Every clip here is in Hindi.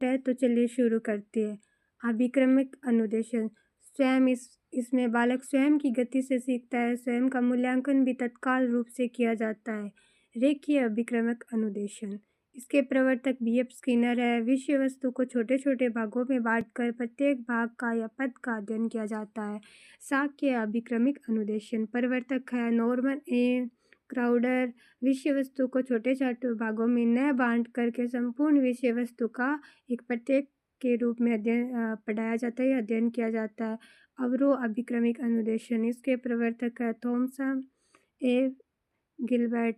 है, तो चलिए शुरू करते हैं। अभिक्रमिक अनुदेशन। स्वयं इसमें बालक स्वयं की गति से सीखता है। स्वयं का मूल्यांकन भी तत्काल रूप से किया जाता है। रेखीय अभिक्रमिक अनुदेशन। इसके प्रवर्तक B.F. स्किनर है। विषय वस्तु को छोटे छोटे भागों में बांटकर प्रत्येक भाग का या पद का अध्ययन किया जाता है। सांख्यिकीय अभिक्रमिक अनुदेशन। प्रवर्तक है नॉर्मन ए. क्राउडर। विषय वस्तु को छोटे छोटे भागों में न बांट करके संपूर्ण विषय वस्तु का एक प्रत्येक के रूप में पढ़ाया जाता है या अध्ययन किया जाता है। अवरोह अभिक्रमिक अनुदेशन। इसके प्रवर्तक है थॉमसन ए. गिलबर्ट।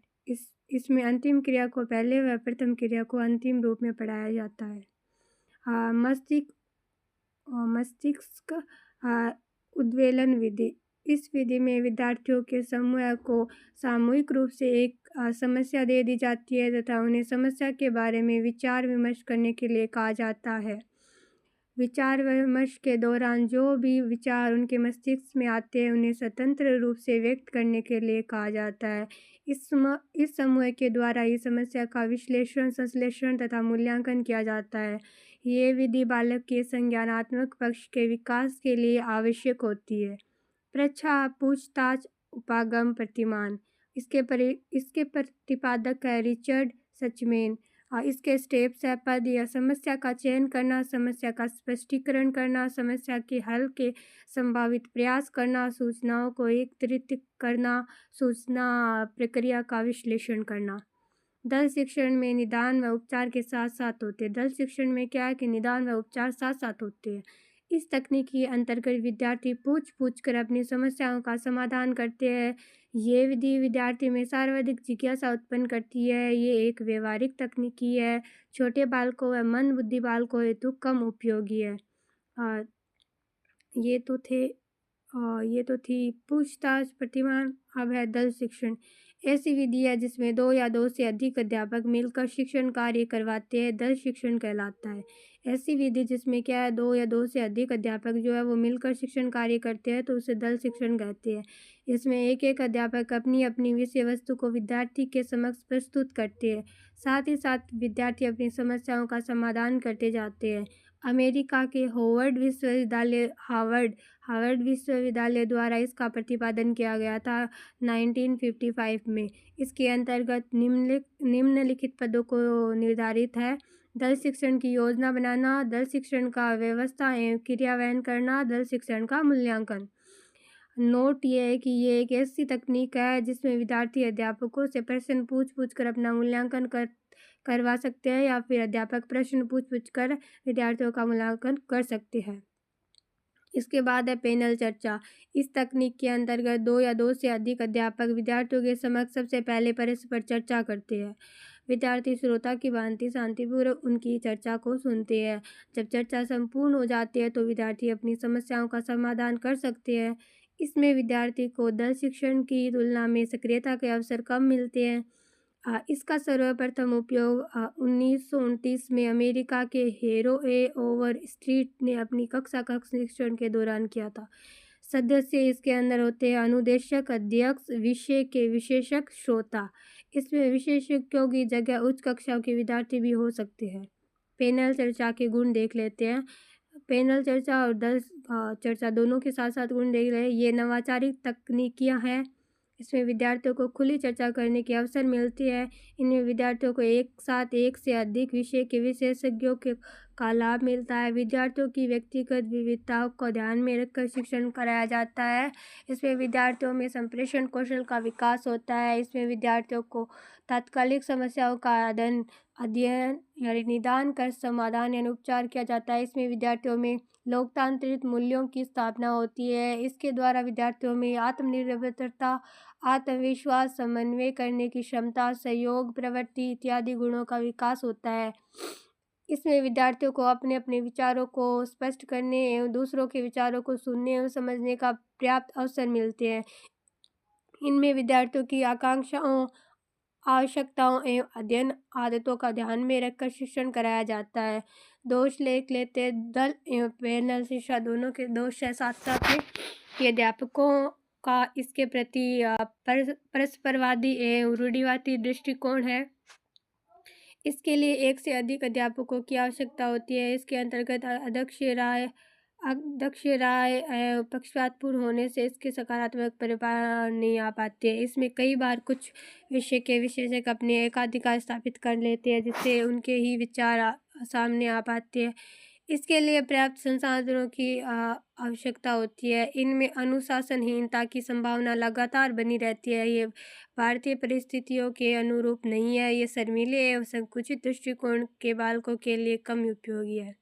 इसमें अंतिम क्रिया को पहले व प्रथम क्रिया को अंतिम रूप में पढ़ाया जाता है। मस्तिष्क उद्वेलन विधि। इस विधि में विद्यार्थियों के समूह को सामूहिक रूप से एक समस्या दे दी जाती है तथा उन्हें समस्या के बारे में विचार विमर्श करने के लिए कहा जाता है। विचार विमर्श के दौरान जो भी विचार उनके मस्तिष्क में आते हैं उन्हें स्वतंत्र रूप से व्यक्त करने के लिए कहा जाता है। इस समूह के द्वारा ही समस्या का विश्लेषण, संश्लेषण तथा मूल्यांकन किया जाता है। ये विधि बालक के संज्ञानात्मक पक्ष के विकास के लिए आवश्यक होती है। प्रच्छा, पूछताछ, उपागम, प्रतिमान। इसके प्रतिपादक है रिचर्ड सचमेन। इसके स्टेप्स है पद या समस्या का चयन करना, समस्या का स्पष्टीकरण करना, समस्या के हल के संभावित प्रयास करना, सूचनाओं को एकत्रित करना, सूचना प्रक्रिया का विश्लेषण करना। दल शिक्षण में निदान व उपचार के साथ साथ होते हैं। दल शिक्षण में क्या है कि निदान व उपचार साथ साथ होते हैं। इस तकनीक के अंतर्गत विद्यार्थी पूछ कर अपनी समस्याओं का समाधान करते हैं। ये विधि विद्यार्थी में सर्वाधिक जिज्ञासा उत्पन्न करती है। ये एक व्यवहारिक तकनीकी है, छोटे बालकों व मंद बुद्धि बालकों हेतु कम उपयोगी है। ये तो थी पूछताछ, प्रतिमान। अब है दल शिक्षण। ऐसी विधि है जिसमें 2 या 2 से अधिक अध्यापक मिलकर शिक्षण कार्य करवाते हैं, दल शिक्षण कहलाता है। ऐसी विधि जिसमें क्या है 2 या 2 से अधिक अध्यापक जो है वो मिलकर शिक्षण कार्य करते हैं तो उसे दल शिक्षण कहते हैं। इसमें एक एक अध्यापक अपनी अपनी विषय वस्तु को विद्यार्थी के समक्ष प्रस्तुत करते हैं। साथ ही साथ विद्यार्थी अपनी समस्याओं का समाधान करते जाते हैं। अमेरिका के हार्वर्ड विश्वविद्यालय द्वारा इसका प्रतिपादन किया गया था 1955 में। इसके अंतर्गत निम्नलिखित पदों को निर्धारित है। दल शिक्षण की योजना बनाना, दल शिक्षण का व्यवस्था एवं क्रियान्वयन करना, दल शिक्षण का मूल्यांकन। नोट ये है कि ये एक ऐसी तकनीक है जिसमें विद्यार्थी अध्यापकों से प्रश्न पूछ कर अपना मूल्यांकन करवा सकते हैं या फिर अध्यापक प्रश्न पूछ कर विद्यार्थियों का मूल्यांकन कर सकते हैं। इसके बाद है पैनल चर्चा। इस तकनीक के अंतर्गत 2 या 2 से अधिक अध्यापक विद्यार्थियों के समक्ष सबसे पहले परस्पर चर्चा करते हैं। विद्यार्थी श्रोता की भांति शांतिपूर्वक उनकी चर्चा को सुनते हैं। जब चर्चा संपूर्ण हो जाती है तो विद्यार्थी अपनी समस्याओं का समाधान कर सकते हैं। इसमें विद्यार्थी को दल शिक्षण की तुलना में सक्रियता के अवसर कम मिलते हैं। इसका सर्वप्रथम उपयोग 1929 में अमेरिका के हेरो ए. ओवर स्ट्रीट ने अपनी कक्षा शिक्षण के दौरान किया था। सदस्य इसके अंदर होते हैं अनुदेशक, अध्यक्ष, विषय के विशेषज्ञ, श्रोता। इसमें विशेषज्ञों की जगह उच्च कक्षाओं के विद्यार्थी भी हो सकते हैं। पैनल चर्चा के गुण देख लेते हैं। पैनल चर्चा और दल चर्चा दोनों के साथ साथ गुण देख रहे हैं। ये नवाचारी तकनीकियाँ हैं। इसमें विद्यार्थियों को खुली चर्चा करने के अवसर मिलते हैं। इनमें विद्यार्थियों को एक साथ एक से अधिक विषय के विशेषज्ञों का लाभ मिलता है। विद्यार्थियों की व्यक्तिगत विविधताओं को ध्यान में रखकर शिक्षण कराया जाता है। इसमें विद्यार्थियों में संप्रेषण कौशल का विकास होता है। इसमें विद्यार्थियों को तात्कालिक समस्याओं का अध्ययन यानी निदान कर समाधान यानी उपचार किया जाता है। इसमें विद्यार्थियों में लोकतांत्रिक मूल्यों की स्थापना होती है। इसके द्वारा विद्यार्थियों में आत्मनिर्भरता, आत्मविश्वास, समन्वय करने की क्षमता, सहयोग प्रवृत्ति इत्यादि गुणों का विकास होता है। इसमें विद्यार्थियों को अपने अपने विचारों को स्पष्ट करने एवं दूसरों के विचारों को सुनने एवं समझने का पर्याप्त अवसर मिलते हैं। इनमें विद्यार्थियों की आकांक्षाओं, आवश्यकताओं एवं अध्ययन आदतों का ध्यान में रखकर शिक्षण कराया जाता है। दोष लेते हैं। दल एवं पैनल शिक्षा दोनों के दोष है साथ साथ में कि अध्यापकों का इसके प्रति परस्परवादी एवं रूढ़िवादी दृष्टिकोण है। इसके लिए एक से अधिक अध्यापकों की आवश्यकता होती है। इसके अंतर्गत अध्यक्ष राय पक्षपातपूर्ण होने से इसके सकारात्मक परिणाम नहीं आ पाते। इसमें कई बार कुछ विषय के विशेषज्ञ अपने एकाधिकार स्थापित कर लेते हैं, जिससे उनके ही विचार सामने आ पाते हैं। इसके लिए पर्याप्त संसाधनों की आवश्यकता होती है। इनमें अनुशासनहीनता की संभावना लगातार बनी रहती है। ये भारतीय परिस्थितियों के अनुरूप नहीं है। ये शर्मीले एवं संकुचित दृष्टिकोण के बालकों के लिए कम उपयोगी है।